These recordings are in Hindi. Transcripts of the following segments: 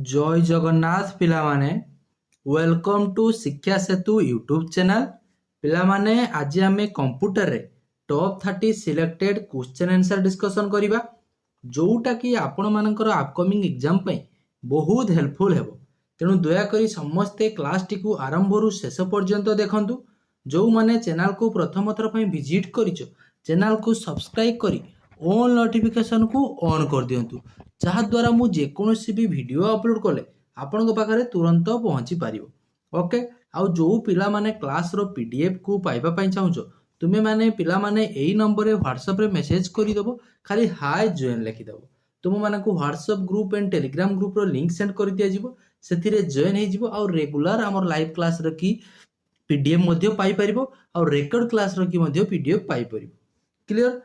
जय जगन्नाथ पिला माने वेलकम टू शिक्षा सेतु यूट्यूब चैनल पिला माने आज आमे कंप्यूटर रे top 30 selected question answer discussion करिबा जोटा कि आपण मानकर अपकमिंग एग्जाम पई बहुत हेल्पफुल हेबो। तेणु दया करी समस्ते क्लास टी को आरंभ रु शेष पर्यंत देखंतु। जो माने चैनल को प्रथम थर पई विजिट करिचो चैनल को सब्सक्राइब करी ऑल नोटिफिकेशन को ऑन कर दियंतु, जहा द्वारा मु जेकोसी भी वीडियो अपलोड कले आपण पाखरे तुरंत पहुंची पारिबो। ओके, आउ जो पिला माने क्लास रो पीडीएफ को पाइबा पई चाहूचो तुमे माने पिला माने एई नंबर रे व्हाट्सएप रे मेसेज करि देबो, खाली हाय जॉइन लिखि देबो। तुम मानकु WhatsApp group and Telegram group रो लिंक सेंड कर दिया जिवो, सेथिरे जॉइन हे जिवो और रेगुलर हमर लाइव क्लास रो की पीडीएफ मध्ये पाई परिबो और रेकॉर्ड क्लास रो की मध्ये पीडीएफ पाई परिबो। क्लियर?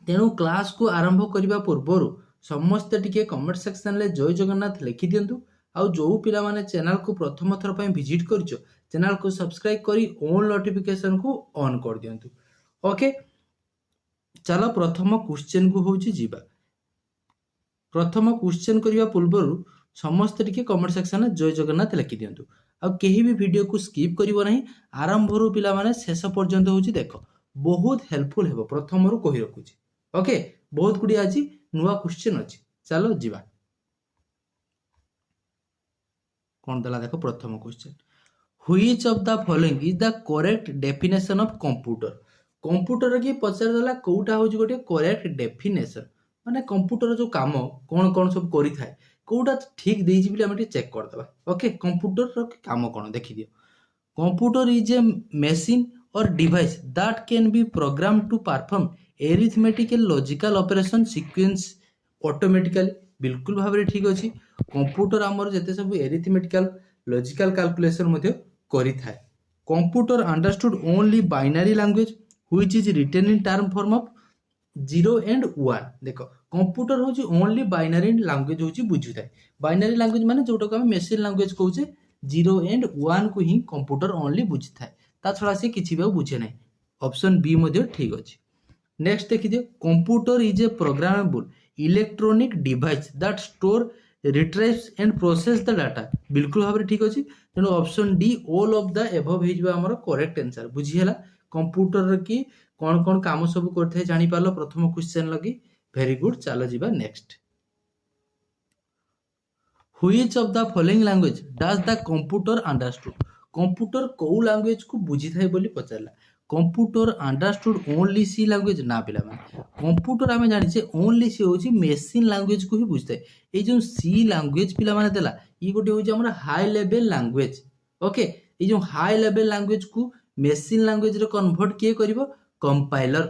तेणु क्लास को आरंभ करने पूर्वर समस्ते टिके कमेंट सेक्शन में जय जगन्नाथ लिखि दिंतु। आउ जो पिला माने चैनल को प्रथम थर पर विजिट करिचो चैनल को सब्सक्राइब करी ऑल नोटिफिकेशन को ऑन कर दियंतु। ओके, चलो प्रथम क्वेश्चन को होची जीवा। प्रथम क्वेश्चन करबा पूर्वर समस्त टिके कमेंट सेक्शन में जय जगन्नाथ लिखि दियंतु। आ केही भी वीडियो को स्किप करिवो नहीं, आरंभ रु पिला माने शेष पर्यंत होची देखो, बहुत हेल्पफुल हेबो। प्रथम रु कहि रखुची। ओके, बहुत गुडी आज नुआ क्वेश्चन अछि। चलो जीवा कोन दला देखो। प्रथम question, which of the following is the correct definition of computer. Computer की पचार दला कोउटा होची गोटे करेक्ट डेफिनेशन, माने कंप्यूटर जो काम कोन कोन सब करि थाए कोउटा ठीक देई छी बिले हम चेक कर दबा। ओके, कंप्यूटर रो काम कोन देखि दियो। Computer is A machine or device that can be programmed to perform arithmetical logical operation sequence automatically। बिल्कुल भाबरे ठीक अछि। कंप्यूटर हमर जते सब arithmetical logical calculation मध्ये करि थाए। Computer understood only binary language which is written in term form of 0 and 1। देखो, कंप्यूटर होची ओनली बाइनरी लैंग्वेज होची बुझी थाए। बाइनरी लैंग्वेज माने जोटा को हम मशीन लैंग्वेज कहूचे 0 and 1 को ही कंप्यूटर ओनली बुझी थाए, ता छड़ा से किछि भी बुझे नहीं। ऑप्शन बी मध्ये ठीक अछि। नेक्स्ट देखि दियो, computer is a programmable electronic device that store retrieves and process the data. बिल्कुल भाबरे ठीक अछि। तेनु option D all of the above हिजबा हमर करेक्ट आंसर। बुझी हला कंप्यूटर की कोन कोन काम सब करथे जानि पालो प्रथम क्वेश्चन लगी। वेरी गुड, चलो जीवा next. Which of the following language does the computer understood. Computer को लैंग्वेज को बुझी थाए बोली पचारला। कंप्यूटर अंडरस्टूड ओनली सी लैंग्वेज ना पिला माने कंप्यूटर आमे जानि छे ओनली सी होची मशीन लैंग्वेज को ही बुझते। ए जो सी लैंग्वेज पिला माने देला ई गोटे होची हमरा हाई लेवल लैंग्वेज। ओके, ए जो हाई लेवल लैंग्वेज को मशीन लैंग्वेज रे कन्वर्ट किए करिवो? Compiler.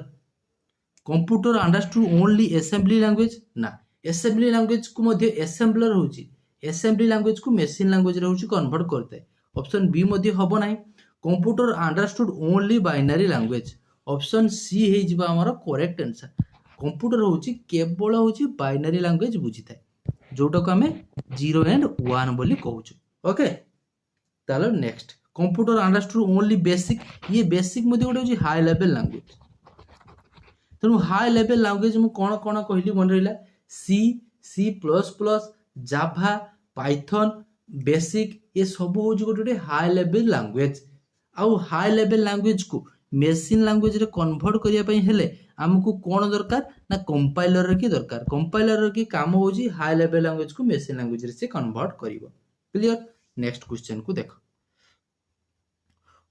Computer understood only assembly language ना, असेंबली लैंग्वेज को मध्ये असेंबलर होची, असेंबली लैंग्वेज को मशीन लैंग्वेज रे होची कन्वर्ट करते। ऑप्शन बी मध्ये हबो नाही। Computer understood only binary language. Option C हे जिबा हमर करेक्ट आंसर। कंप्यूटर होची केवल होची बाइनरी लैंग्वेज बुझी थाए, जोटा को हमें 0 and 1 बोली कहूछु। ओके, तालो next, computer understood only basic. ये बेसिक मध्ये गोटे होची हाई लेवल लैंग्वेज। तेणु हाई लेवल लैंग्वेज मु कोन कोन कहली मन रहिला? C, C plus plus, Java, Python, BASIC, ये सब हूँ गोटे हाई लेवल लैंग्वेज। आउ हाई लेवल लैंग्वेज को मशीन लैंग्वेज रे कन्वर्ट करिया पई हेले हमकु कोन दरकार ना कंपाइलर की दरकार। कंपाइलर की काम होची हाई लेवल लैंग्वेज को मशीन लैंग्वेज रे से कन्वर्ट करिवो। क्लियर? नेक्स्ट क्वेश्चन को देखो,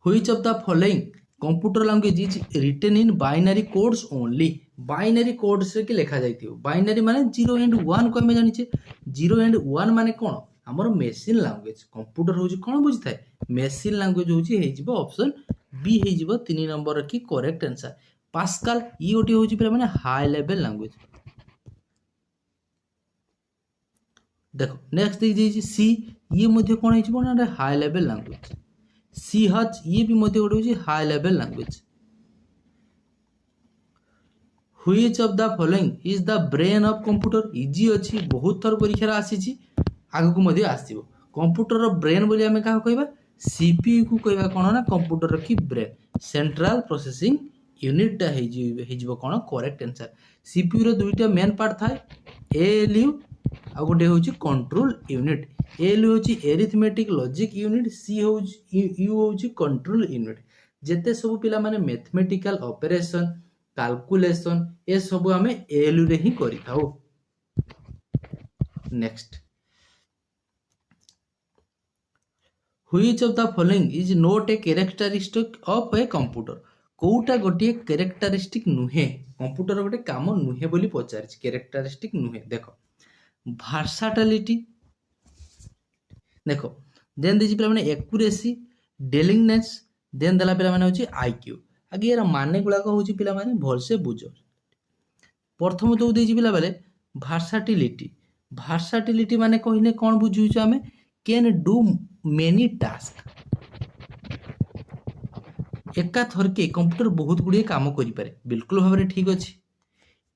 which of the following computer language is written in binary codes only. Binary codes रे की लिखा जाइथियो। बाइनरी माने 0 and 1 को हम जानि छे। 0 and 1 माने कोन? हमर मशीन लैंग्वेज। कंप्यूटर होची कोन बुझी थाए? मशीन लैंग्वेज होची हे जिवो ऑप्शन बी हे जिवो 3 नंबर की करेक्ट आंसर। पास्कल ई ओटी होची पुरा माने हाई लेवल लैंग्वेज। देखो नेक्स्ट दे जी सी, ये मध्ये कोन हे जिवो ना हाई लेवल लैंग्वेज। सी हच ये भी मध्ये गोटे होची high level language. Which of the following is the brain of computer. Easy अछि, बहुत थर परीक्षा रे आसीची, आगु को मध्ये आसीबो। कंप्यूटर रो ब्रेन बोली हमें का कहबा? सीपीयू को कहबा कोन ना कंप्यूटर रो की ब्रेन, सेंट्रल प्रोसेसिंग यूनिट टा हे जिवो कोन करेक्ट आंसर। सीपीयू रो दुईटा मेन पार्ट थाए, एएलयू आ गोटे हूँ कंट्रोल यूनिट। एल हूँ एरिथमेटिक लॉजिक यूनिट, सी हूँ यू हूँ कंट्रोल यूनिट। जेते सब पिला माने मैथमेटिकल ऑपरेशन कैलकुलेशन ए सब आमे एल रे ही करि थाउ। Next, which of the following is not a characteristic of a computer. कोउटा गोटे कैरेक्टरिस्टिक नुहे, कंप्यूटर गोटे काम नुहे बोली पचारिछ, कैरेक्टरिस्टिक नुहे। देखो वर्साटिलिटी, देखो देन देछि पिला माने एक्यूरेसी, डेलिंगनेस, देन देला पिला माने होछि आईक्यू। आगे यार माने गुला को होछि पिला माने भलसे बुझो। प्रथम तो देछि पिला बेले वर्साटिलिटी, वर्साटिलिटी माने कहिने कोन बुझुछु हमें, कैन डू मेनी टास्क। एका थरके कंप्यूटर बहुत गुड़िए काम करि पारे, बिल्कुल भाबरे ठीक अछि।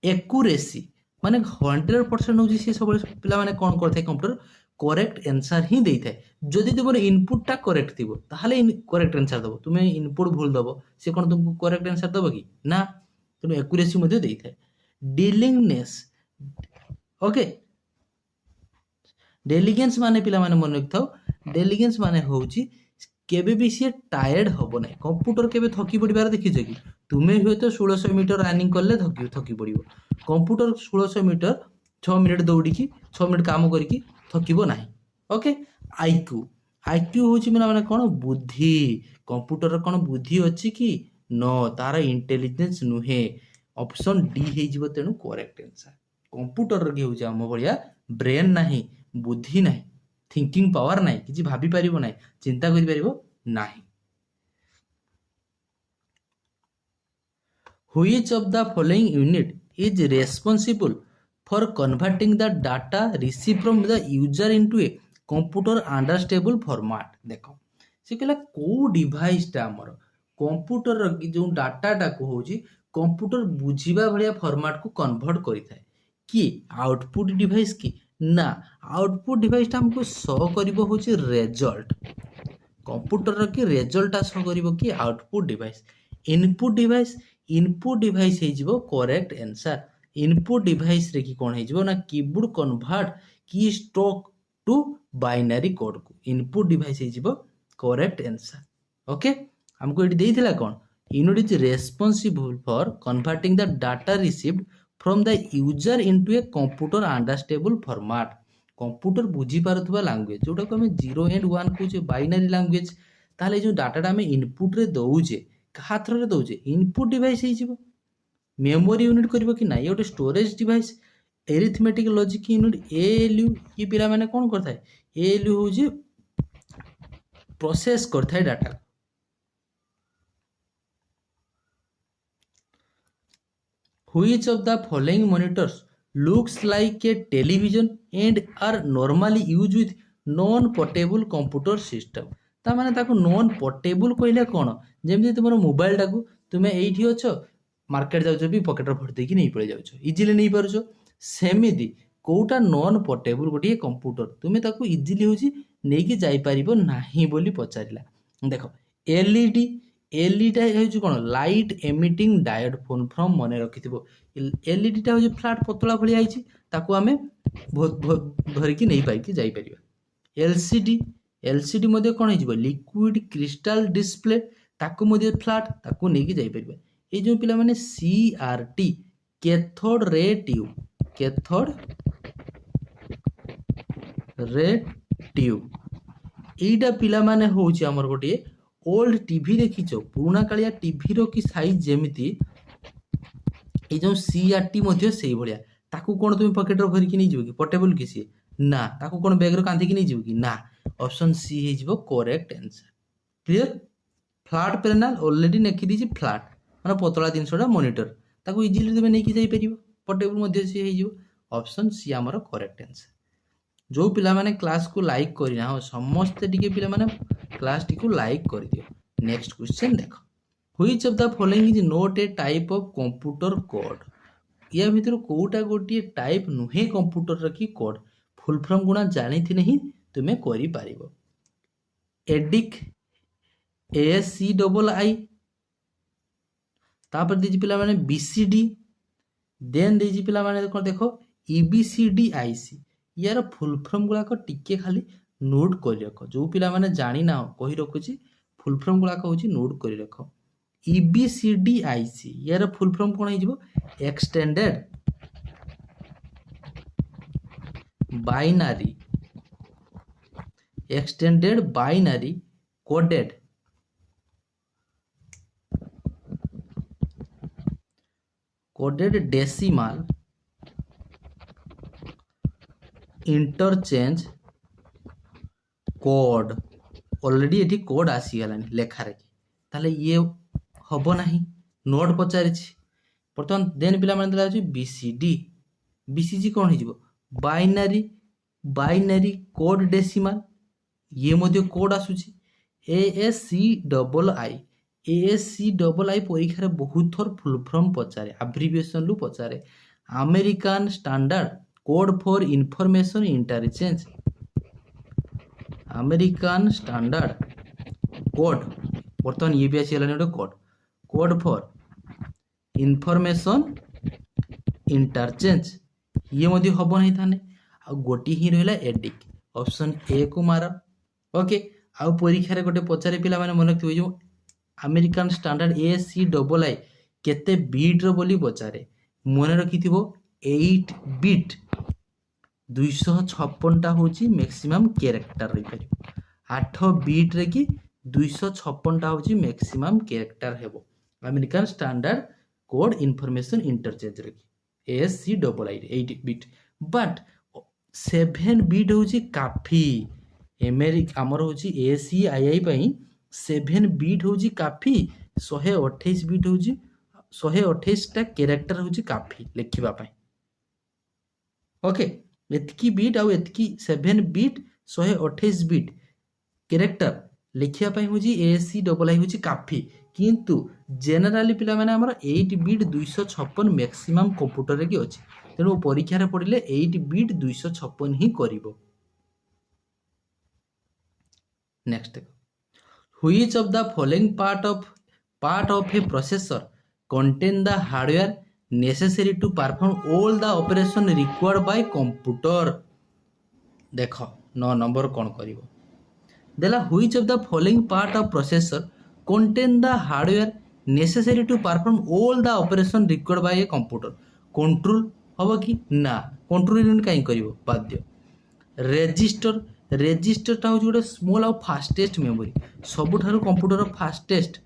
एक्यूरेसी माने 100% होछि से सब पिला माने कोन करथाय, कंप्यूटर करेक्ट आंसर ही देई थाय। जदि तुमर इनपुट टा करेक्ट थिबो ताहले करेक्ट आंसर दबो, तुमे इनपुट भूल दबो से कोन तुमको करेक्ट आंसर दबो कि ना, तेनु एक्यूरेसी मध्ये देई थाय। डिलिंगनेस, ओके, डेलिगेंस माने पिला माने मन रखथाओ, डेलिगेंस माने होउची केबे भी से टायर्ड हबो नै। कंप्यूटर केबे थकी पड़िबार देखिछ कि, तुमे हुए तो 1600 मीटर रनिंग करले थकी पड़िबो, कंप्यूटर 1600 मीटर 6 मिनिट दौड़ी की 6 मिनिट काम करी की थकिबो नाही। ओके, आईक्यू, आईक्यू होउची माने कोन बुद्धि, कंप्यूटर कोन बुद्धि अछि कि नो, तार इंटेलिजेंस नुहे। ऑप्शन डी हे जिवो, तेनु करेक्ट आंसर। कंप्यूटर रे होउची हम भलिया ब्रेन नाही, बुद्धि नाही, थिंकिंग पावर नाही, किछि भाबी परिबो नाही, चिंता करि परिबो नाही। Which of the following unit is responsible for converting the data received from the user into a computer understandable format। देखो से कहला को डिवाइस टा हमर कंप्यूटर रो जो डाटा टा को होची कंप्यूटर बुझिबा भलिया फॉर्मेट को कन्वर्ट करि थाए कि आउटपुट डिवाइस की ना, आउटपुट डिवाइस टा हमको शो करिवो होची रिजल्ट। कंप्यूटर रो की रिजल्ट टा शो करिवो कि output device. Input device, input device हे जिवो करेक्ट आंसर। इनपुट डिवाइस रे की कोन हे जिवो ना keyboard convert key stroke to binary code को, इनपुट डिवाइस हे जिवो करेक्ट आंसर। ओके, हमको एटी देइथिला कोन, unit is responsible for converting the data received from the user into a computer understandable format. Computer बुझी पारुथबा लैंग्वेज जोटा को हमें 0 एंड 1 कहूचे बाइनरी लैंग्वेज, ताले जो डाटा हमें इनपुट रे दउचे कहा थ्रो रे दउचे, इनपुट डिवाइस हे जिवो। मेमोरी यूनिट करबो कि नाही, ओटे storage device. Arithmetic logic unit ALU, ये पिला माने कोन करथाय, एएलयू होजे प्रोसेस करथाय data. Which of the following monitors looks like a television and are normally used with non-portable computer system। ता माने ताको नॉन पोर्टेबल कहले कोन, जेमि तुमरो मोबाइल टाको तुमे एठी अछो मार्केट जाउछो भी पॉकेट रे भर देकी नै पळे जाउछो, इजीली नै परछो, सेमिदी कोउटा नॉन पोर्टेबल गोटी कंप्यूटर तुमे ताको इजीली होची नै कि जाई परिबो नाही बोली पचारिला। देखो एलईडी, एलईडी हेउची कोन light emitting diode, full form मने रखिथिबो। एलईडी टा होची फ्लैट पतला भली आइची, ताको हमें धरि कि नै पाइ कि जाई परिबा। एलसीडी, एलसीडी मध्ये कोन हिजिबो लिक्विड क्रिस्टल डिस्प्ले, ताको मध्ये फ्लैट, ताको नै कि जाई परिबा। ए जो पिला माने CRT cathode ray tube, cathode ray tube, एइटा पिला माने होउची हमर गोटे ओल्ड टीवी देखिछो, पुराना कालिया टीवी रो की साइज जेमिति ए जो सीआरटी मध्ये सेही भलिया, ताकू कोन तुम पॉकेट रो भरि कि नै जिवो कि पोर्टेबल कि सी ना, ताकू कोन बैग रो कांधी कि नै जिवो कि ना। ऑप्शन सी हे जिवो correct answer. Clear, flat panel already नेखि दिछि, फ्लैट माने पतला जिंसडा मॉनिटर, ताकू इजीली तुम नै कि जाई परिबो, पोर्टेबल मध्ये सी हे जिवो। ऑप्शन सी हमर करेक्ट आंसर। जो पिला माने क्लास को लाइक करिना हो समस्त टिके पिला माने क्लास टी को लाइक कर दियो। नेक्स्ट क्वेश्चन देखो, which of the following is not A type of computer code. या भितर कोउटा गोटी टाइप नुहे कंप्यूटर र की कोड, फुल फॉर्म गुणा जानिथि नहीं तुमे करि पारिबो। एडिक, एएससी डबल आई, तापर देजी पिला माने बीसीडी, देन देजी पिला माने देखो ईबीसीडी आईसी, यार फुल फॉर्म गुड़ाक टिके खाली नोट कर रख जो पिला माने जानी ना कही रखुची फुल फॉर्म गुड़ाक हूँ नोट कर रख EBCDIC यार फुल फॉर्म कौन हो extended binary coded decimal interchange code already ये कोड आसीगलानी लेखार ताले ये हम ना नोट पचारि बर्तमान देन पे BCG कौन हो बाइनारी कोड डेसिमाल ये मध्य कोड आसूची ASCII परीक्षा बहुत थर फुल फॉर्म पचारे एब्रिविएशन रु पचारे American standard code for information interchange American standard code बर्तमान ये भी आसीगलानी गोटे कोड फॉर इंफॉर्मेशन इंटरचेंज ये मध्य हम नहीं थाने आ गोटी ही रहा एडिक ऑप्शन ए को मार ओके आउ परीक्षा रे गोटे पचारे पिला माने मन रखियो जो अमेरिकन स्टैंडर्ड ASCII केते बीट रो बोली पचारे मन रखिथिबो 8 बीट 256 टा होची मैक्सिमम कैरेक्टर रे परिबो 8 बीट रे की 256 टा होची मैक्सिमम कैरेक्टर हेबो American standard code information interchange रे ASCII 8 बीट बट 7 बीट होची काफी आमर हूँ ASCII 7 बीट हूँ काफी 128 बीट हूँ 128 टा कैरेक्टर हूँ काफी लिखा ओके एतकी बीट आउ एतकी 7 बीट 128 बीट कैरेक्टर लिखापी हूँ ASCII हूँ काफी किंतु जेनेराली पिला माने हमर 8 बीट 256 मैक्सिमम कंप्यूटर रे की अछि तेणु परीक्षा रे पड़िले 8 बीट 256 ही करिवो next which of the following part of a processor contain the hardware necessary to perform all the operation required by computer देख 9 नंबर कौन करिवो देला which of the following part of processor contain the hardware necessary to perform all the operation required by a computer control हम कि ना कंट्रोल यूनिट कहीं करिवो बाध्य रेजिस्टरटा हूँ गोटे स्मॉल आउ फास्टेस्ट मेमोरी सबुठारु कंप्यूटर फास्टेस्ट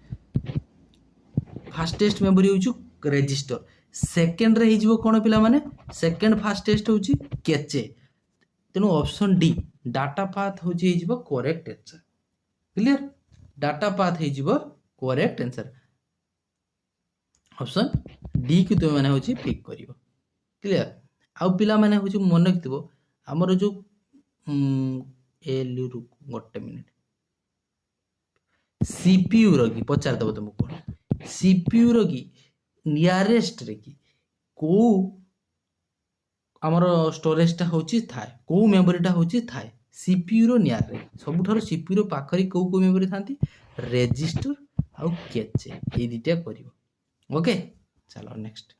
मेमोरी हूँ रेजिस्टर सेकेंड रे हो कौन पिला माने सेकेंड फास्टेस्ट हूँ केचे तेणु ऑप्शन डी डाटा पाथ हूँ correct answer clear data path हो करेक्ट आंसर ऑप्शन डी की तुम मैंने हूँ पिक कर क्लियर आउ पिला माने हूँ मन रखिथो आमर जो गोटे मिनिट सीपीयू री पचार दब तुमको सीपीयू री नियरेस्ट रे कि को आमर स्टोरेजटा हूँ थाए कौ मेमोरीटा हूँ थाए सीपीयू रो नियर सबुठार सीपीयू रो पाखरी कौ कौ मेमोरी थांती रेजिस्टर आउ कैचे ये दुटा कर ओके चलो next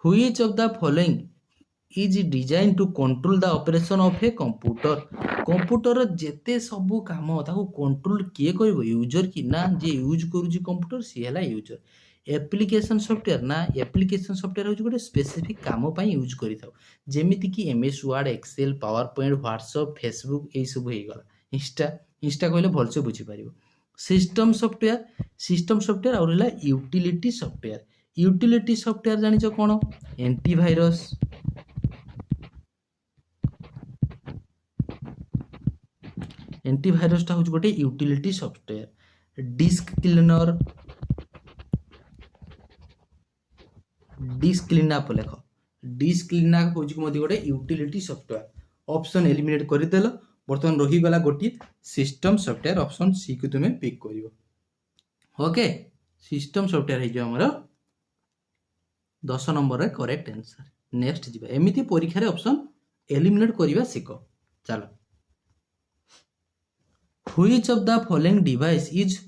which of the following is design to control the operation of a computer जेते सबू काम ताको कंट्रोल किए कर यूजर की ना जे यूज करूची कंप्यूटर सी है यूजर एप्लिकेशन सॉफ्टवेयर ना एप्लिकेशन सॉफ्टवेयर हूँ गोटे स्पेसिफिक काम यूज करें जमीती कि MS Word Excel PowerPoint WhatsApp Facebook यही सब हो गला इंस्टा कहले भलसे बुझीपर सिस्टम सॉफ्टवेयर और रहा यूटिलिटी सॉफ्टवेयर जानिच कौन एंटीवायरस एंटीवायरसटा हूँ गोटे यूटिलिटी सॉफ्टवेयर डिस्क क्लीनअप लेख डिस्क क्लीनअप हूँ गोटे यूटिलिटी सॉफ्टवेयर ऑप्शन एलिमिनेट करदेल बर्तमान रहीगला गोटे सिस्टम सॉफ्टवेयर ऑप्शन सी को तुम पिक कर ओके सिस्टम सॉफ्टवेयर हो 10 नंबर रे करेक्ट आंसर नेक्स्ट जी एमती परीक्षा रे ऑप्शन एलिमिनेट करवा शिख चलो which of the following device is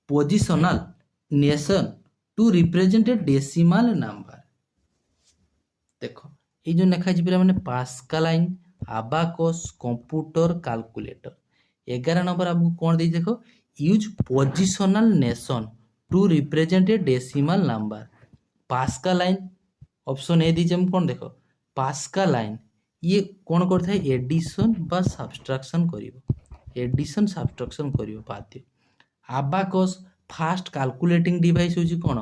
positional nation to represent a decimal number देखो ये जो लिखा है पे मैंने Pascaline abacus computer calculator. 11 number ଆମକୁ କ'ଣ ଦେଇଛି ଦେଖ, use positional nation to represent a decimal number. Pascaline option A ଦେଇଛି ଆମକୁ କ'ଣ ଦେଖ, ପାସ୍କାଲାଇନ୍ ଇଏ କ'ଣ କରିଥାଏ, ଏଡିସନ୍ ବା ସବଷ୍ଟ୍ରାକ୍ସନ୍ କରିବ, ଏଡିସନ୍ ସବଷ୍ଟ୍ରାକ୍ସନ୍ କରିବ ବାଧ୍ୟ। ଆବାକସ୍ ଫାଷ୍ଟ କାଲକୁଲେଟିଂ ଡିଭାଇସ୍ ହେଉଛି କ'ଣ,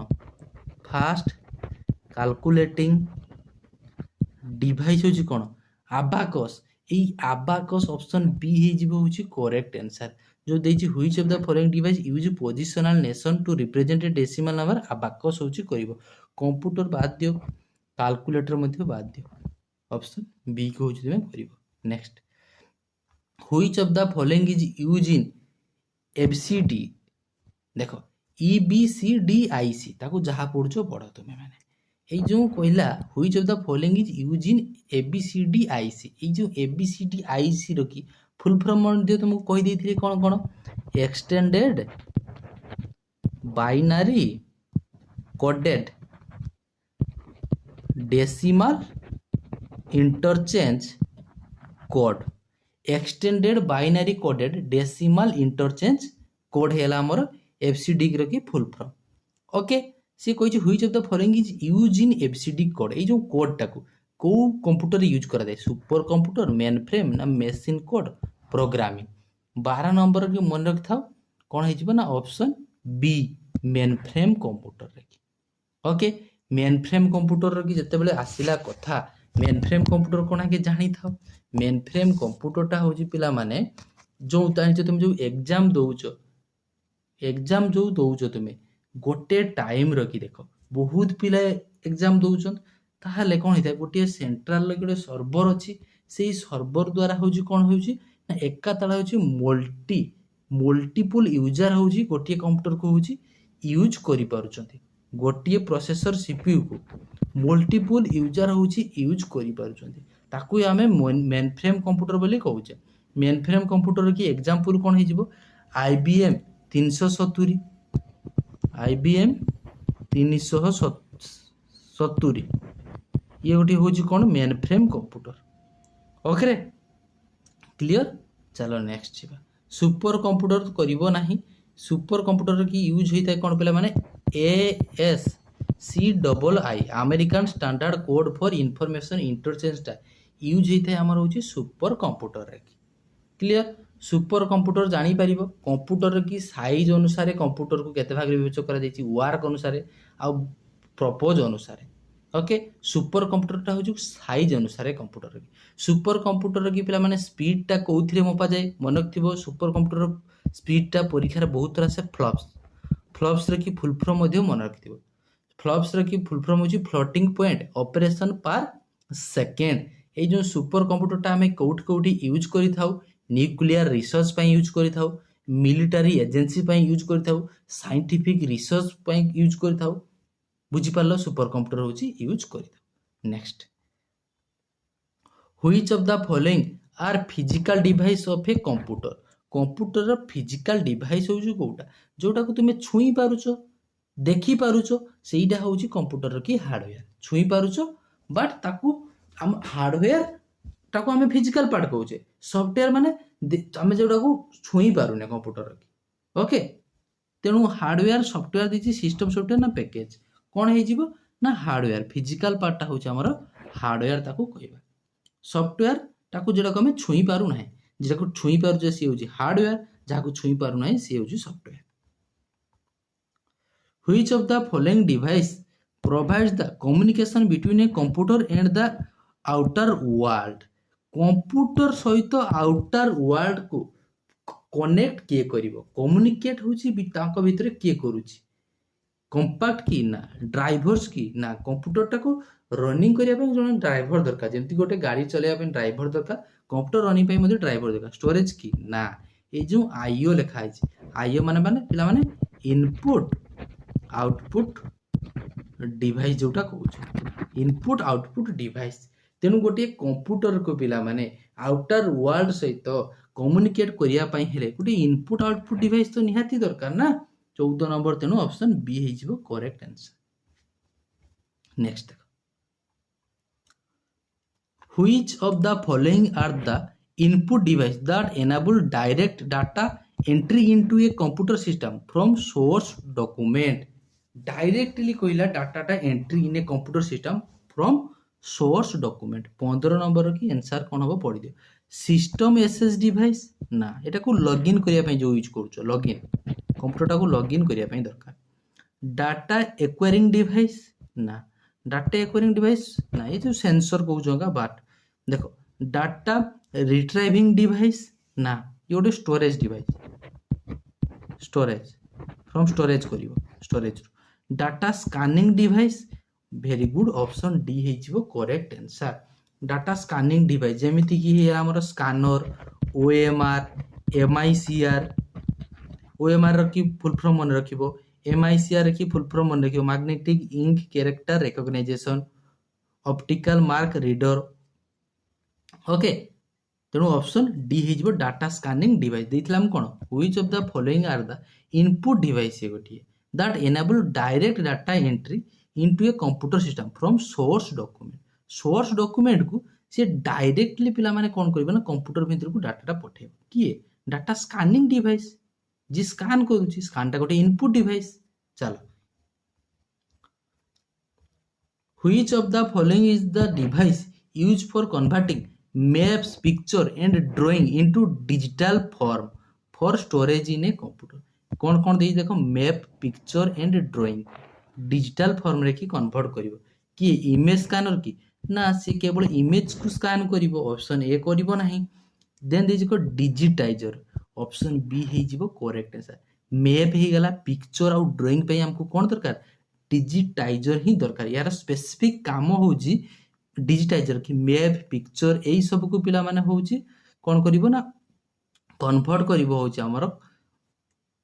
ଫାଷ୍ଟ କାଲକୁଲେଟିଂ ডিভাইস হচ্ছে কোণ, আবাকস। এই আবাকস অপশন বি হয়ে হচ্ছে করেক্ট আনসার। যে দিয়েছি which of the following device use positional nation to represent a decimal number, abacus হচ্ছে করব। কম্পুটর বাদ দিও, কালকুলেটর মধ্যে বাদ দিও, অপশন বি কে হচ্ছে তুমি করব। Next, which of the following is use in এফসিডি। দেখ EBCDIC তাকে যাহা পড়ছ পড় তুমি মানে। এই যে কহিলা which of the following is use in ABCDIC, এই যে ABCDIC র কি ফুল ফর্ম মধ্যে তোমাকে কই দিয়েছিলি কোন কোন, extended binary coded decimal interchange code. Extended binary coded decimal interchange code হেলা আমার FCD র কি ফুল ফর্ম। ওকে, সে কইছে which of the following is use in FCD code. এই যে কোডটাকে কেউ কম্পুটর ইউজ করা যায়, সুপর কম্পুটর, মেন ফ্রেম না মেସିন কোড প্রোগ্রামিং। 12 নম্বর কি মনে রাখিথাও কোণ হয়ে না, option B mainframe computer. Okay, mainframe computer কি যেতবে আসিলা কথা, মেন ফ্রেম কম্পুটর কোণ আগে জানি থাও। মেন ফ্রেম কম্পুটরটা হচ্ছে পিলা মানে যে জানিছ তুমি যে এক্সাম দৌছ, এক্সাম যে দৌছ তুমি গোটে টাইম রকি দেখ বহুত পিলা এক্সাম দৌছন, তাহলে কোণ হইଥାଏ গোটিଏ সেন্ট্রাল গোটে সর্ভর ଅଛି, সেই সর্ভর দ্বারা হচ্ছে কোণ হচ্ছে না একা তালা হচ্ছে মল্টিপুল यूजर হচ্ছে গোটিଏ কম্পুটর কু হচ্ছে यूज করি পারুଛନ୍ତି। গোটিଏ প্রসেসর CPU কু মল্টিপুল यूजर হচ্ছে यूज করি পারুଛନ୍ତି, তাকু আমি মেন ফ্রেম কম্পুটর বলি কହୁଛେ। মেন ফ্রেম কম্পুটর কি এক্সাম্পল কোণ হইଯିବ, IBM 370, IBM 370 ये गोटे हूँ कौन, main frame computer. Okay clear, चलो नेक्स्ट जीवा। सुपर कंप्यूटर करिवो नाही, सुपर कंप्यूटर की यूज होता है कौन पे माने ASCII American standard code for information इंटरचेंजटा यूज होता है आमर हूँ supercomputer. Clear, supercomputer जानी पारिबो कंप्यूटर की साइज अनुसार कंप्यूटर को केते भाग विभाजन करा जायछि, वर्क अनुसार आ प्रपोज अनुसार। ओके, सुपर कंप्यूटरटा हूँ साइज अनुसार कंप्यूटर की। सुपर कंप्यूटर की पिला माने स्पीडटा कौथिरे मपा जाए मन रखिबो, सुपर कंप्यूटर स्पीडटा परीक्षा बहुत तरह से फ्लॉप्स की फुल फॉर्म मन रखिबो। फ्लॉप्स की फुल फॉर्म हूँ floating point operation per second. ये जो सुपर कंप्यूटरटा आम कौटी कौटी यूज करि थाउ, न्यूक्लियर रिसर्च पे यूज करि थाउ, मिलिटारी एजेंसी पे यूज करि थाउ, साइंटिफिक रिसर्च पे यूज करि थाउ। बुझिपार सुपर कंप्यूटर हूँ यूज कर। Next, which of the following are physical device of a computer. Computer physical device हूँ कौटा जोटा को तुम छुई पारुच देखी पारुच, सेटा हूँ कंप्यूटर की हार्डवेयर। छुई पारुच बट ताकू आम हार्डवेयर टाको आम फिजिकल पार्ट कहूचे, सॉफ्टवेयर माने आम जोटा को छुई पारुने कंप्यूटर की। ओके, तेणु हार्डवेयर सॉफ्टवेयर दीची सिस्टम सॉफ्टवेयर ना पैकेज कौन हो ना हार्डवेयर। फिजिकल पार्टा हूँ आमर हार्डवेयर ताकू कहवा, सॉफ्टवेयर टाकू जोटा को आम छुई पारु ना, जेटा छुई पारुचे सी हूँ हार्डवेयर, जहाँ छुई पारु ना सी हूँ software. Which of the following device provides the communication between a computer and the outer world. Computer सहित आउटर वर्ल्ड को कनेक्ट किए करिवो, कम्युनिकेट होची तांको भितरे किए करूची, कंपैक्ट की ना ड्राइवर्स की ना कंप्यूटरटा को रनिंग करिया पे जने ड्राइवर दरकार, जेमती गोटे गाड़ी चलाया पे ड्राइवर दरकार, कंप्यूटर रनिंग पे मधे ड्राइवर दरकार। स्टोरेज की ना ए जो आईओ लिखा है, आईओ माने पिला माने इनपुट आउटपुट डिवाइस जोटा कहूछ, इनपुट आउटपुट डिवाइस। तेणु गोटे कंप्यूटर को पिला माने आउटर वर्ल्ड सहित कम्युनिकेट करिया पई हेले गोटे इनपुट आउटपुट डिवाइस तो निहाती दरकार ना। 14 नंबर, तेणु ऑप्शन बी हो करेक्ट आंसर। नेक्स्ट देख, Which of the following are the input device that enable direct data entry into a computer system from source document? Directly कहला डाटा टा entry in a computer system from source document 15 number की आंसर कोन हबो पढि दियो सिस्टम एसएस डिवाइस ना एटा को लॉगिन करिया पई जो यूज करछो लॉगिन कंप्यूटर टा को लॉगिन करिया पई दरकार डाटा एक्वायरिंग डिवाइस ना डाटा एक्वायरिंग डिवाइस ना ये जो सेंसर कहूछोगा बाट देखो डाटा रिट्राइविंग डिवाइस ना ये गोटे storage device storage from storage करिवो storage data scanning device very good option D हेजिवो correct answer data scanning device जेमिति कि हे हमर स्कैनर ओएमआर एमआईसीआर ओएमआर र की फुल फॉर्म मन रखिबो एमआईसीआर की फुल फॉर्म मन रखिबो magnetic ink character recognition optical mark reader okay तेणु ऑप्शन डी हेजिवो डाटा स्कानिंग डिवाइस देइथिला हम कोन which of the following are the input device ये गोटिए that enable direct data entry into a computer system from source document को से डायरेक्टली पिला माने कोन करबे ना कंप्यूटर भीतर को डाटा पठेब किए डाटा स्कानिंग डिवाइस जी स्कैन करूची स्कैन टा गोटे इनपुट डिवाइस चलो which of the following is the device used for converting maps picture and drawing into digital form for storage in a computer कौन कौन देई देखो map picture and drawing digital form रे की कन्वर्ट करिवो कि इमेज स्कैनर की ना से केवल इमेज को स्कैन करिवो ऑप्शन ए करिवो नाही देन देई को डिजिटाइजर ऑप्शन बी हे जिवो करेक्ट आंसर मैप हे गला पिक्चर और ड्राइंग पे हमको कौन दरकार डिजिटाइजर ही दरकार यार स्पेसिफिक काम होजी डिजिटाइजर की मैप पिक्चर यही सब को पिला माने होची कौन करिवो ना कन्वर्ट करिवो होची हमर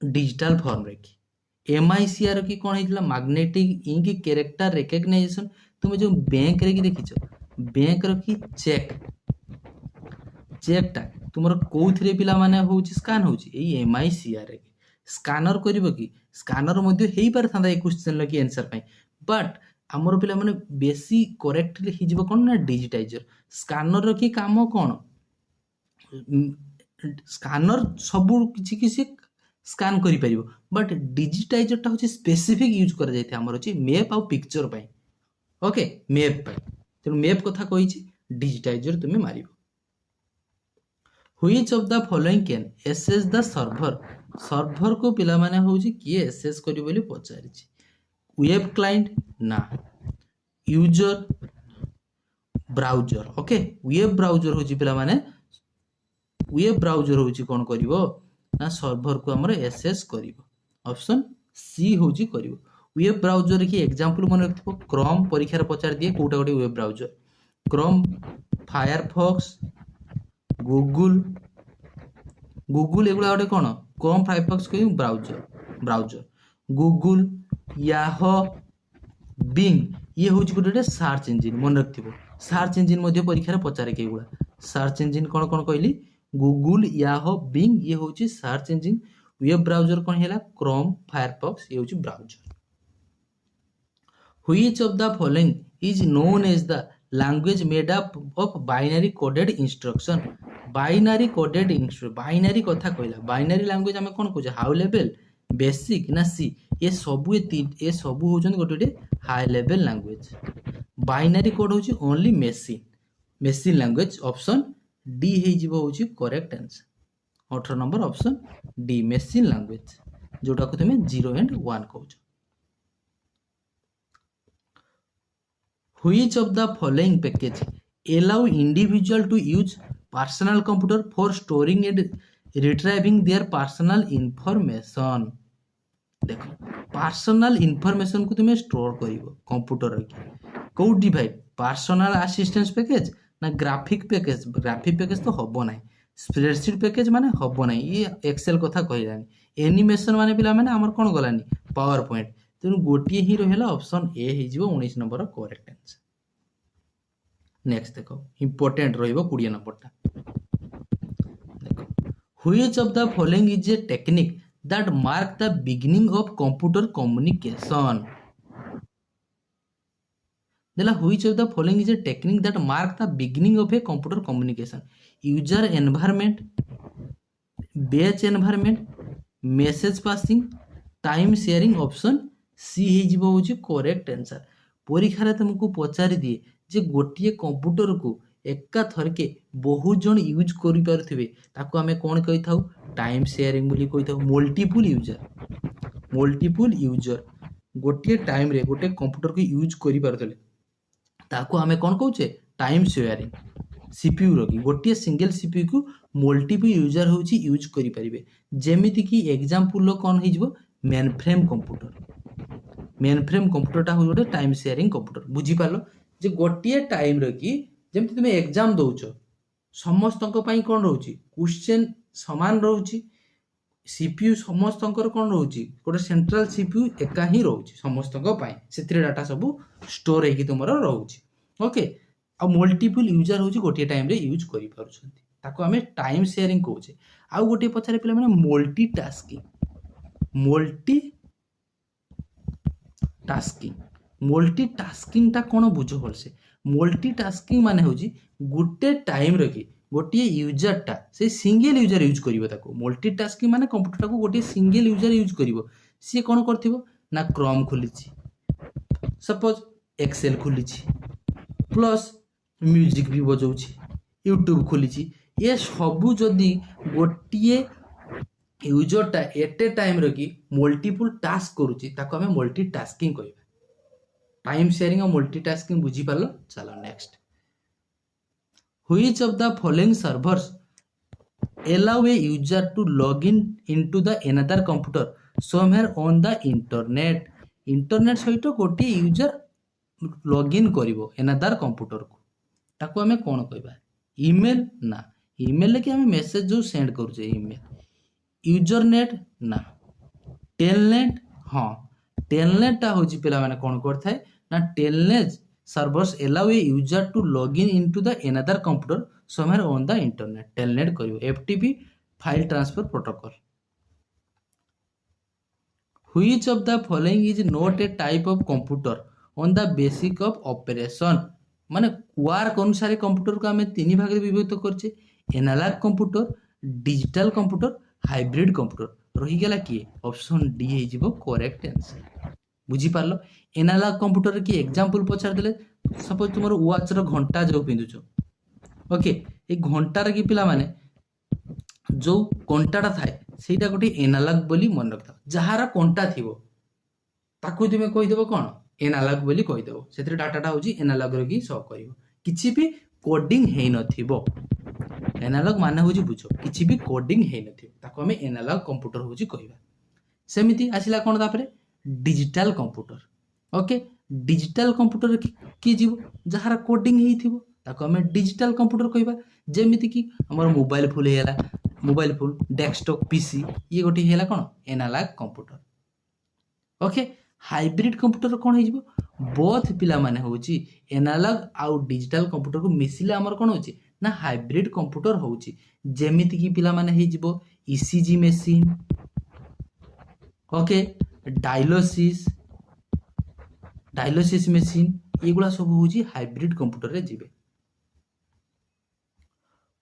डिजिटल फॉर्म रे की एमआईसीआर की कौन हेतिला मैग्नेटिक इंक कैरेक्टर रिकॉग्नाइजेशन तुम जो बैंक रे की देखिछो बैंक रो की चेक टा तुमर कोउथरे पिला माने होची स्कैन होची एई एमआईसीआर रे स्कैनर करिवो की स्कैनर मध्ये हेई पर थांदा ए क्वेश्चन लकी आंसर पई बट आमर पिला माने बेसी करेक्टली हिजबो कोन ना डिजिटाइजर स्कैनर रो की काम कोन स्कैनर सब किछि किछि स्कैन करि परिबो बट डिजिटाइजर टा होची स्पेसिफिक यूज कर जायते हमर होची मैप और पिक्चर पई ओके मैप पई त मैप कथा कहिछि डिजिटाइजर तुमे मारिबो which of the following can access the server को पिला माने होची किए एसेस करि बोली पचारिछि वेब क्लाइंट ना user browser okay web browser होची पिला माने वेब ब्राउजर होची कोन करिवो ना सर्वर को हमर एसेस करिवो ऑप्शन सी होची करिवो वेब ब्राउजर की एग्जांपल मन रखिबो क्रोम परीक्षा रे पचार दिए कोटा कोटी web browser Chrome Firefox Google एगुला गोटे कौन क्रोम फायरफॉक्स कह ब्राउजर गूगल याहो बिंग ये हूँ गोटे सर्च इंजिन मन रखिथो सर्च इंजिन मध्य परीक्षा पचारे के सर्च इंजिन कौन कौन कहली गूगल याहो बिंग ये हूँ सर्च इंजिन वेब ब्राउजर कौन है क्रोम फायरफॉक्स ये हूँ browser which of the following is known as the language made up of binary coded instruction binary कथा कहला बाइनरी लैंग्वेज आम कौन कह हाउ लेवल बेसिक ना सी ये सबू होचन गोटे high level language binary code होची only machine language option D होची correct answer 18 number option D machine language जोटा को तुम 0 and 1 कहूछ which of the following package allow individual to use personal computer for storing and retrieving their personal information देखो पर्सनल इनफॉरमेशन को तुम्हें स्टोर करिवो कंप्यूटर रे को डिवाइस पर्सनल असिस्टेंस पैकेज ना ग्राफिक पैकेज तो हबो नाही स्प्रेडशीट पैकेज माने हबो नाही ये एक्सेल कथा कहिलानी एनिमेशन माने पिला माने हमर कोन गलानी पावर पॉइंट तेनु गोटिए ही रहला ऑप्शन ए हे जिवो 19 नंबर करेक्ट आंसर नेक्स्ट देखो इंपोर्टेंट रहिबो 20 नंबर टा देखो which of the following is a technique that mark the beginning of computer communication देला which of the following is a technique that mark the beginning of a computer communication user environment batch environment message passing time sharing option C हो करेक्ट आंसर परीक्षा तुमको पचारि दिए जे गोटे कंप्यूटर को एका थरके बहुत जन यूज कर पारुथिबे ताको आमे कोन कहि थाउ टाइम शेयरिंग बोली कहि थाउ मल्टीपल यूजर गोटे टाइम रे गोटे कंप्यूटर को यूज करि पारुथले ताको आमे कोन कहउचे टाइम शेयरिंग सीपीयू रखी गोटे सिंगल सीपीयू को मल्टीपल यूजर होची यूज करि परिबे जेमिति कि एग्जांपल कोन हिजबो मेनफ्रेम कंप्यूटर टा हो टाइम शेयरिंग कंप्यूटर बुझी पालो जे गोटे टाइम रखी जेमति तुम एग्जाम दउछ समस्त कौन रोचे क्वेश्चन समान रोचे सीपीयू समस्त कौन रोचे गोटे सेंट्रल सीपीयू एका ही रोचे समस्त से डाटा सब स्टोर होगी तुम रोचे ओके आ मल्टीपल यूजर होची गोटे टाइम रे यूज करि पारुछंती ताको हमें टाइम शेयरिंग कहूचे आउ गोटे पछारे पिला माने मल्टीटास्किंग टा कोन बुझो भलसे मल्टीटास्किंग माने होची गुटे टाइम रखी गोटे यूजर टा से सिंगल यूजर यूज करिवो ताको मल्टीटास्किंग माने कंप्यूटर को गोटे सिंगल यूजर यूज करिवो सी कोन करथिवो ना क्रोम खोलिछि सपोज एक्सेल खोलिछि प्लस म्यूजिक भी बजाउछि यूट्यूब खोलिछि ये सबू जदि गोटे यूजर टा एट ए टाइम रखी मल्टीपल टास्क करूछि ताको हमें मल्टीटास्किंग कहबा टाइम शेयरिंग और मल्टीटास्किंग बुझी पारलो चलो next which of the following servers allow a user to log into the another computer somewhere on the internet सहित गोटे यूजर लॉगिन करिवो another computer को ताको हमें कोन कहबा ईमेल ना ईमेल के हमें मेसेज जो सेंड करूचे ईमेल यूजरनेट ना टेलनेट हाँ टेलनेट टा होची पिला माने कोन करथाय ना telnet servers allow a user to log into the another computer somewhere on the internet Telnet करिवो FTP file transfer protocol which of the following is not a type of computer on the basic of operation माने वर्क अनुसार कंप्यूटर को हमें तीन भाग में विभक्त करछे analog computer digital computer hybrid computer रही गला किए ऑप्शन डी हे जिवो करेक्ट आंसर बुझी पारलो एनालॉग कंप्यूटर की एग्जांपल पछार देले सपोज तुमरो वॉच रो घंटा जो पिंदुछो ओके ए घंटा रे की पिला माने जो कंटाटा थाए सेटा गोटे एनालॉग बोली मन रखता जहार कंटा थिबो ताकू तुमे कहि देबो कोन एनालॉग बोली कहि देबो सेतिर डाटाटा होजी एनालॉग रो की शो करिवो किछि भी कोडिंग हेइ नथिबो एनालॉग माने होजी बुझो किछि भी कोडिंग हेइ नथिबो ताको हमें एनालॉग कंप्यूटर होजी कहिबा सेमिति आसिला कोन तापरे digital computer okay digital computer की जीवो जहार कोडिंग हेइ थिबो ताको हमें डिजिटल कंप्यूटर कहिबा जेमिति कि हमर मोबाइल फोन हेला मोबाइल फोन डेस्कटॉप पीसी ये गोटे हेला कोन analog computer okay hybrid computer कोन हे जिवो बोथ पिला माने होची एनालॉग आउ डिजिटल कंप्यूटर को मिसिले हमर कोन होची ना हाइब्रिड कंप्यूटर होची जेमिति कि पिला माने हे जिवो ECG machine okay dialysis machine एगुला सब होची हाइब्रिड कंप्यूटर रे जिवे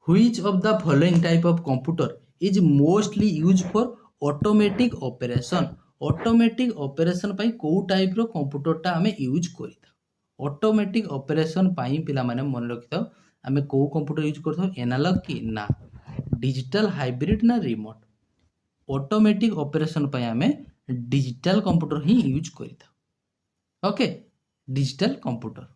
Which of the following type of computer is mostly used for automatic operation automatic operation पाई को टाइप रो कंप्यूटर टा हमें यूज करिता ऑटोमेटिक ऑपरेशन पाई पिला माने मन रखिता हमें को कंप्यूटर यूज करथो एनालॉग की ना डिजिटल हाइब्रिड ना रिमोट ऑटोमेटिक ऑपरेशन पाई हमें डिजिटल कंप्यूटर ही यूज करिता ओके डिजिटल कंप्यूटर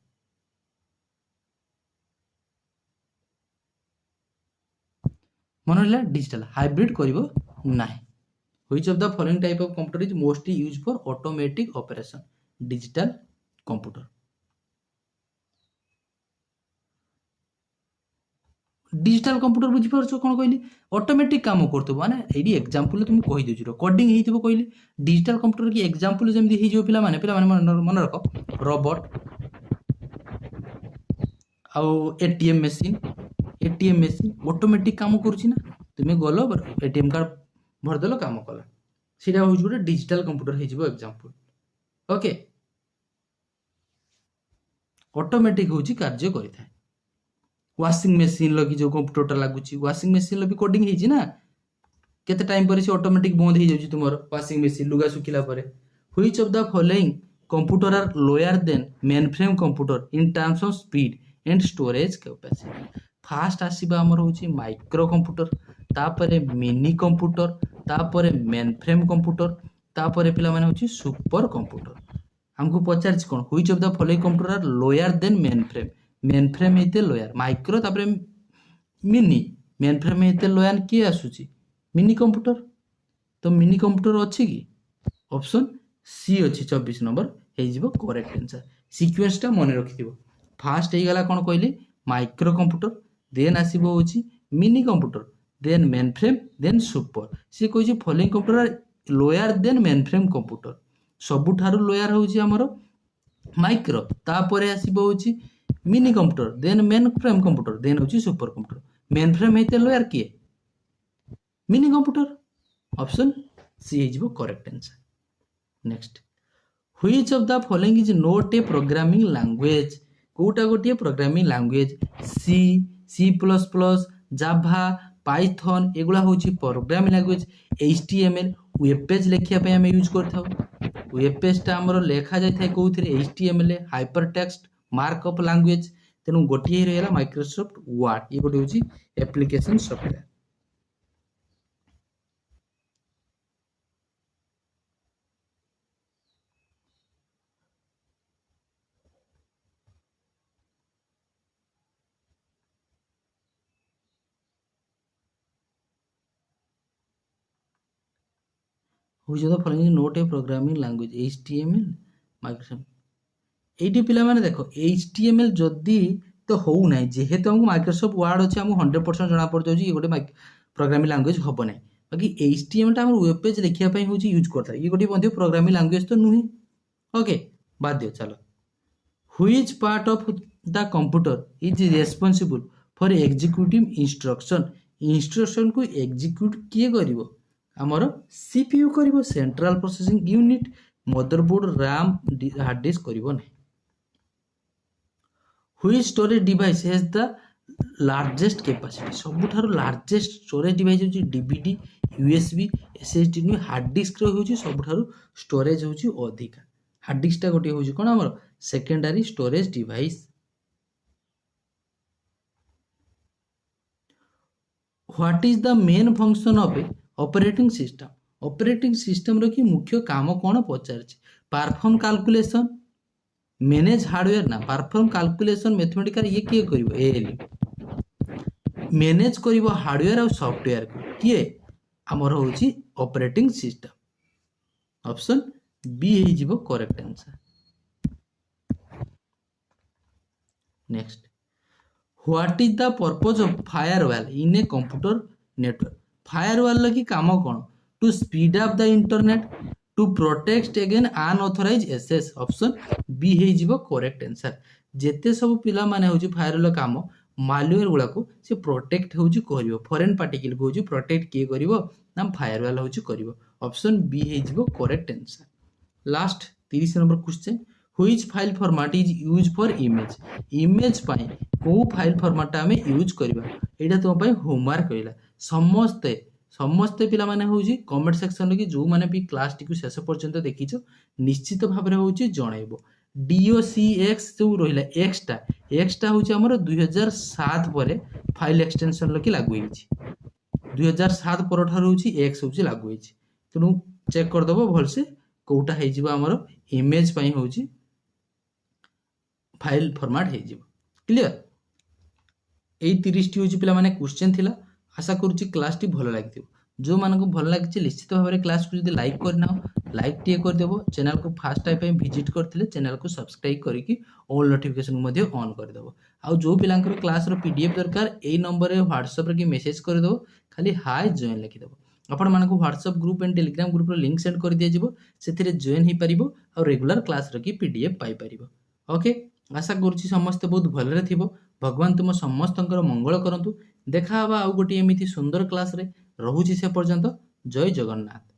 मन रहा डिजिटल हाइब्रिड करिवो नाही Which of the following type of computer is mostly used for automatic operation digital computer digital computer बुझी परछो कोन कहली ऑटोमेटिक काम करतो माने एडी एग्जांपल तुम कहि दिछु कोडिंग हेइथिबो कहली डिजिटल कंप्यूटर की एग्जांपल जेमदी हेइ जो पिला माने मन रखो रोबोट आउ एटीएम मशीन ऑटोमेटिक काम करूची ना तुमे गलो एटीएम कार्ड भरदेलो काम कला सीधा हो गोटे डिजिटल कंप्यूटर हो एग्जांपल ओके ऑटोमेटिक होची कार्य करिथाय। वाशिंग मशीन लगी जो कंप्यूटरटा लागुची वाशिंग मशीन लो भी कोडिंग हेची ना केते टाइम पर से ऑटोमेटिक बंद हो जाउची तुमर वाशिंग मशीन लुगा सुखिला परे। Which of the following computer are lower than mainframe computer in terms of speed and storage capacity. Fast आसीबा हमर होची माइक्रो कंप्यूटर तापरे मिनी कंप्यूटर तापरे मेन फ्रेम कंप्यूटर तापरे पिला माने होची सुपर कंप्यूटर। हमको पचार कोन which of the following computer are lower than mainframe हेते लोअर माइक्रो तापरे मिनी मेन फ्रेम हेते लोअर की आसुची मिनी कंप्यूटर। तो मिनी कंप्यूटर अच्छी कि ऑप्शन सी अच्छी 24 नंबर हो करेक्ट आंसर। सीक्वेंसटा मन रखि फास्ट हो गला कौन कहली माइक्रो कंप्यूटर देन आसब होची minicomputer then mainframe then super. सी कही following computer are lower than mainframe computer सबुठारु लोअर होची हमर माइक्रो तापरे आसब होची minicomputer then mainframe computer then होची सुपर कंप्यूटर। मेन फ्रेम हेते लोअर किए मिनी कंप्यूटर ऑप्शन सी हो correct answer. Next which of the following is not a programming language कोटा गोटे programming language C C plus plus Java Python एगुला होची programming language. HTML web page लेखिया पे हम यूज करथाउ वेब पेज टा हमरो लेखा जाय थाय कोउथिरे HTML hypertext markup language तेनु गोटे ही रहला माइक्रोसॉफ्ट वर्ड ये गोटे होची application software. Which of the following is not a programming language HTML Microsoft eighty पिला माने देखो HTML जदी तो हो ना जेहेतु हमको माइक्रोसॉफ्ट वर्ड अच्छे हमको 100% जना पड़ जाउची ये गोटे प्रोग्रामिंग लैंग्वेज हबो नै बाकी HTML टा हमर वेब पेज लिखिया पई होची यूज करता ये गोटे बंधु प्रोग्रामिंग लैंग्वेज तो नुही। ओके बाद दियो चलो which part of the computer is responsible for executing instruction को एग्जीक्यूट किए करिवो आमर सीपीयू करिवो central processing unit motherboard RAM hard disk करिवो नै। Which storage device has the largest capacity सबुठारु लार्जेस्ट स्टोरेज डिवाइस होची डीवीडी यूएसबी एसएसडी नु हार्ड डिस्क रो होची सबुठारु स्टोरेज होची अधिका हार्ड डिस्क टा गोटे होची कोन हमर secondary storage device. What is the main function of a operating system रो की मुख्य काम कौन पचार परफॉर्म कैलकुलेशन मैनेज हार्डवेयर ना परफॉर्म कैलकुलेशन मैथमेटिकल ये किए करिवो एएलयू मैनेज करिवो हार्डवेयर और सॉफ्टवेयर को किए हमर होची ऑपरेटिंग सिस्टम ऑप्शन बी हे जिवो correct answer. Next what is the purpose of firewall in a computer network firewall लगी काम कौन to speed up the internet to protect again unauthorized access option B हे जिवो करेक्ट आंसर। जेते सब पिला माने होची फायरवॉल काम मालवेयर गुला को से प्रोटेक्ट होची करिवो फॉरेन पार्टिकल को होची प्रोटेक्ट किए करिवो ना फायरवॉल होची करिवो ऑप्शन बी हे जिवो correct answer. Last 30 number question which file format is use for image पाई को फाइल फॉर्मेट हमें यूज करबा एटा तो पाई होमवर्क कइला समस्ते पिला माने होची कमेंट सेक्शन रे कि जो माने भी क्लास टी को शेष पर्यंत देखिछो निश्चित भाव रे होची जणाइबो। DOCX जो रहिला एक्सटा होची हमर 2007 परे फाइल एक्सटेंशन लकी लागू होईची 2007 पर ठार होची एक्स होची लागू होईची तेनु चेक कर दबो भल से कोटा हे जिवो हमर इमेज पई होची फाइल फॉर्मेट हे जिवो क्लियर। एई 30 टी होची पिला माने क्वेश्चन थिला आशा करूची क्लास टी भलो लागिथिबो जो मानको भलो लागिछि निश्चित भाव रे क्लास को जदी लाइक करनाओ लाइक टिए कर देबो चैनल को फर्स्ट टाइम पे विजिट करथिले चैनल को सब्सक्राइब करिकि ऑल नोटिफिकेशन मध्ये ऑन कर देबो आ जो पिलांकर क्लास रो पीडीएफ दरकार एई नंबर रे व्हाट्सएप रे कि मेसेज कर देबो खाली हाय जॉइन लिखि देबो आपण मानको WhatsApp group and Telegram group रो लिंक सेंड कर दिया जिवो सेथिरे जॉइन ही परिबो और रेगुलर क्लास रो कि पीडीएफ पाई परिबो। ओके आशा करूची समस्त बहुत भलरे थिबो भगवान तुम समस्तंकर मंगल करंतु देखा हवा आउ गोटी एमिति सुंदर क्लास रे रहुची से पर्यंत जय जगन्नाथ।